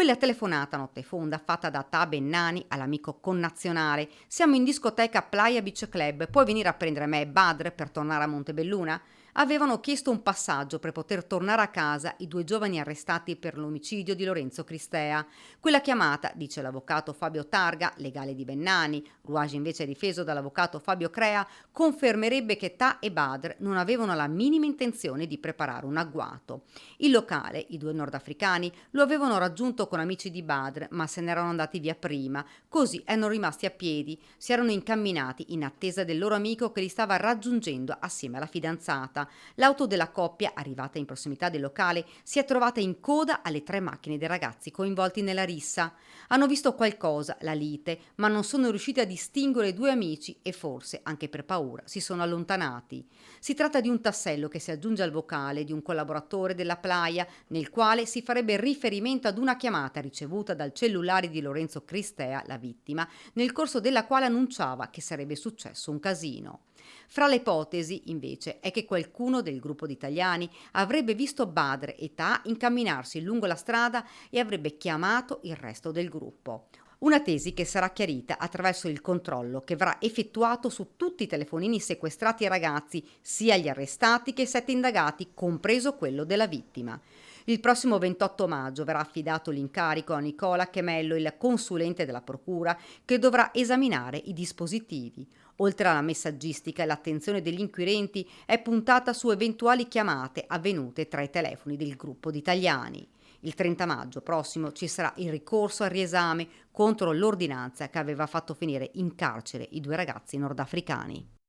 Quella telefonata a notte fonda fatta da Ta Bennani all'amico connazionale. Siamo in discoteca Playa Beach Club, puoi venire a prendere me e Badr per tornare a Montebelluna? Avevano chiesto un passaggio per poter tornare a casa i due giovani arrestati per l'omicidio di Lorenzo Cristea. Quella chiamata, dice l'avvocato Fabio Targa, legale di Bennani, Ruagi invece difeso dall'avvocato Fabio Crea, confermerebbe che Ta e Badr non avevano la minima intenzione di preparare un agguato. Il locale, i due nordafricani, lo avevano raggiunto con amici di Badr, ma se n'erano andati via prima. Così erano rimasti a piedi, si erano incamminati in attesa del loro amico che li stava raggiungendo assieme alla fidanzata. L'auto della coppia, arrivata in prossimità del locale, si è trovata in coda alle tre macchine dei ragazzi coinvolti nella rissa. Hanno visto qualcosa, la lite, ma non sono riusciti a distinguere i due amici e forse, anche per paura, si sono allontanati. Si tratta di un tassello che si aggiunge al vocale di un collaboratore della Playa, nel quale si farebbe riferimento ad una chiamata ricevuta dal cellulare di Lorenzo Cristea, la vittima, nel corso della quale annunciava che sarebbe successo un casino. Fra le ipotesi, invece, è che qualcuno del gruppo di italiani avrebbe visto Badr e Ta incamminarsi lungo la strada e avrebbe chiamato il resto del gruppo. Una tesi che sarà chiarita attraverso il controllo che verrà effettuato su tutti i telefonini sequestrati ai ragazzi, sia gli arrestati che i 7 indagati, compreso quello della vittima. Il prossimo 28 maggio verrà affidato l'incarico a Nicola Chemello, il consulente della procura, che dovrà esaminare i dispositivi. Oltre alla messaggistica, l'attenzione degli inquirenti è puntata su eventuali chiamate avvenute tra i telefoni del gruppo di italiani. Il 30 maggio prossimo ci sarà il ricorso al riesame contro l'ordinanza che aveva fatto finire in carcere i due ragazzi nordafricani.